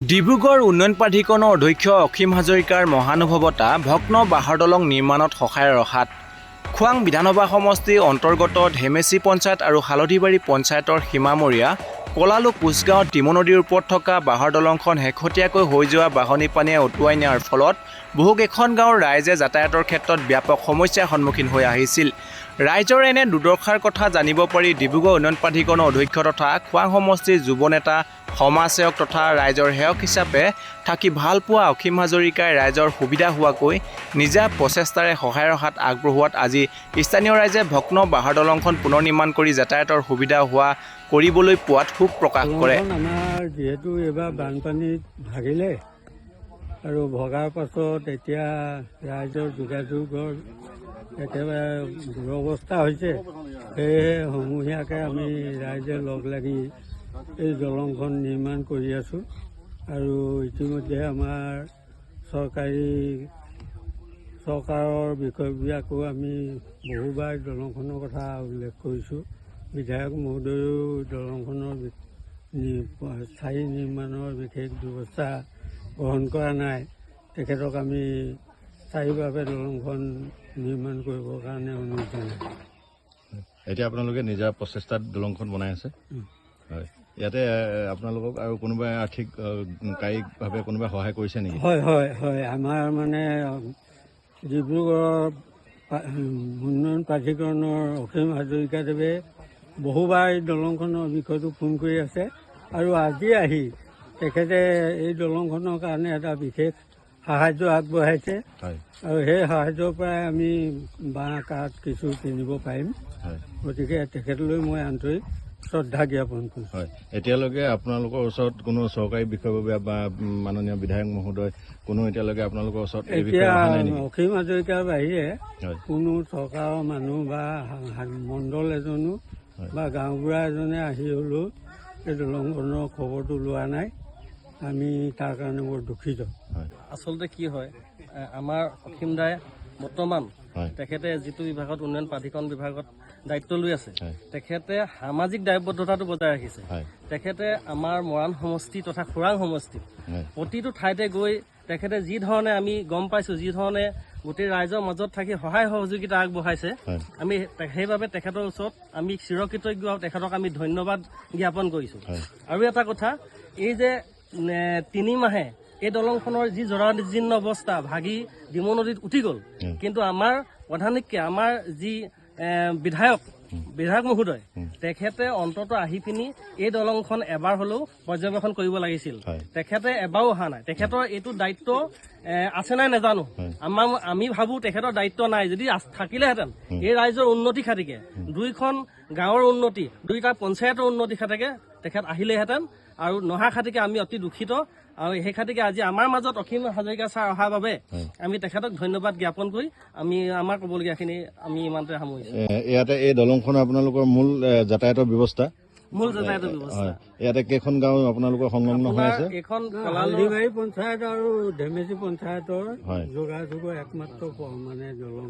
ডিব্ৰুগড় উন্নয়ন প্ৰাধিকৰণৰ অধ্যক্ষ অসীম হাজৰিকাৰ মহানুভৱতা ভগ্ন বাঁহৰ দলং নিৰ্মাণত সহায়ৰ হাত। খোৱাং বিধানসভা সমষ্টিৰ অন্তৰ্গত ধেমেচি পঞ্চায়ত আৰু হালধিবাৰী পঞ্চায়তৰ সীমামূৰীয়া কলালো কোচগাঁৱত ডিমু নদীৰ ওপৰত থকা বাঁহৰ দলংখন শেহতীয়াকৈ হৈ যোৱা বাঢ়নী পানীয়ে উটুৱাই নিয়াৰ ফলত বহুকেইখন গাঁৱৰ ৰাইজে যাতায়াতৰ ক্ষেত্ৰত ব্যাপক সমস্যাৰ সন্মুখীন হৈ আহিছিল। ৰাইজৰ এনে দুৰ্দশাৰ কথা জানিব পাৰি ডিব্ৰুগড় উন্নয়ন প্ৰাধিকৰণৰ অধ্যক্ষ তথা খোৱাং সমষ্টিৰ যুৱ নেতা সমাজসেৱক তথা ৰাইজৰ সেৱক হিচাপে থাকি ভাল পোৱা অসীম হাজৰিকাই ৰাইজৰ সুবিধা হোৱাকৈ নিজা প্ৰচেষ্টাৰে সহায়ৰ হাত আগবঢ়োৱাত আজি স্থানীয় ৰাইজে ভগ্ন বাঁহৰ দলংখন পুনৰ নিৰ্মাণ কৰি যাতায়াতৰ সুবিধা হোৱা কৰিবলৈ পোৱাত সুখ প্ৰকাশ কৰে। আমাৰ যিহেতু এইবাৰ বানপানীত ভাগিলে আৰু ভগাৰ পাছত এতিয়া ৰাইজৰ যোগাযোগৰ একেবাৰে দুৰৱস্থা হৈছে, সেয়েহে সমূহীয়াকৈ আমি ৰাইজে লগ লাগি এই দলংখন নিৰ্মাণ কৰি আছোঁ। আৰু ইতিমধ্যে আমাৰ চৰকাৰৰ বিষয়বিলাকো আমি বহুবাৰ দলংখনৰ কথা উল্লেখ কৰিছোঁ। বিধায়ক মহোদয়েও দলংখনৰ স্থায়ী নিৰ্মাণৰ বিশেষ ব্যৱস্থা গ্ৰহণ কৰা নাই। তেখেতক আমি স্থায়ীভাৱে দলংখন নিৰ্মাণ কৰিবৰ কাৰণে অনুৰোধ জনাইছোঁ। এতিয়া আপোনালোকে নিজা প্ৰচেষ্টাত দলংখন বনাই আছে, হয়। ইয়াতে আপোনালোকক আৰু কোনোবাই আৰ্থিক কায়িকভাৱে কোনোবাই সহায় কৰিছে নেকি? হয় হয় হয় আমাৰ মানে ডিব্ৰুগড়ৰ উন্নয়ন প্ৰাধিকৰণৰ অসীম হাজৰিকাদেৱে বহুবাৰ এই দলংখনৰ বিষয়টো ফোন কৰি আছে আৰু আজি আহি তেখেতে এই দলংখনৰ কাৰণে এটা বিশেষ সাহায্য আগবঢ়াইছে আৰু সেই সাহায্যৰ পৰাই আমি বাঁহ কাঠ কিছু কিনিব পাৰিম। গতিকে তেখেতলৈ মই আন্তৰিক শ্ৰদ্ধা জ্ঞাপন কৰিছোঁ। হয়, এতিয়ালৈকে আপোনালোকৰ ওচৰত কোনো চৰকাৰী বিষয়ববীয়া বা মাননীয় বিধায়ক মহোদয় কোনো এতিয়ালৈকে আপোনালোকৰ ওচৰত এই বিষয়ে অহা নাই নেকি? অসীম হাজৰিকাৰ বাহিৰে কোনো চৰকাৰৰ মানুহ বা মণ্ডল এজনো বা গাঁওবুঢ়া এজনে আহি হ'লেও এই দলংখনৰ খবৰটো লোৱা নাই। আমি তাৰ কাৰণে বৰ দুখিত। আচলতে কি হয়, আমাৰ অসীম দাই বৰ্তমান তেখেতে যিটো বিভাগত উন্নয়ন প্ৰাধিকৰণ বিভাগত দায়িত্ব লৈ আছে, তেখেতে সামাজিক দায়বদ্ধতাটো বজাই ৰাখিছে। তেখেতে আমাৰ মৰাণ সমষ্টি তথা খোৰাং সমষ্টি প্ৰতিটো ঠাইতে গৈ তেখেতে যি ধৰণে আমি গম পাইছোঁ, যি ধৰণে গোটেই ৰাইজৰ মাজত থাকি সহায় সহযোগিতা আগবঢ়াইছে, আমি সেইবাবে তেখেতৰ ওচৰত আমি চিৰকৃতজ্ঞ আৰু তেখেতক আমি ধন্যবাদ জ্ঞাপন কৰিছোঁ। আৰু এটা কথা, এই যে 3 মাহে এই দলংখনৰ যি জৰাজীৰ্ণ অৱস্থা ভাগি ডিমু নদীত উঠি গ'ল, কিন্তু আমাৰ প্ৰধানিককে আমাৰ যি বিধায়ক মহোদয় তেখেতে অন্তত আহি পিনি এই দলংখন এবাৰ হ'লেও পৰ্যবেক্ষণ কৰিব লাগিছিল। তেখেতে এবাৰো অহা নাই। তেখেতৰ এইটো দায়িত্ব আছে নাই নাজানো, আমি ভাবোঁ তেখেতৰ দায়িত্ব নাই। যদি থাকিলেহেঁতেন এই ৰাইজৰ উন্নতি খাতিকে, 2খন গাঁৱৰ উন্নতি, 2টা পঞ্চায়তৰ উন্নতি খাতিকে তেখেত আহিলেহেঁতেন। আৰু নহা খাতিকে আমি অতি দুখিত। আৰু সেই খাতিকে আজি আমাৰ মাজত অসীম হাজৰিকা ছাৰ অহাৰ বাবে আমি তেখেতক ধন্যবাদ জ্ঞাপন কৰি আমি আমাৰ ক'বলগীয়াখিনি আমি ইমানতে সামৰিছোঁ। ইয়াতে এই দলংখন আপোনালোকৰ মূল যাতায়াতৰ ব্যৱস্থা, ইয়াতে কেইখন গাঁও আপোনালোকৰ সংলগ্ন হৈ আছে? এইখন হালধিবাৰী পঞ্চায়ত আৰু ধেমেচি পঞ্চায়তৰ যোগাযোগৰ একমাত্ৰ মানে দলং।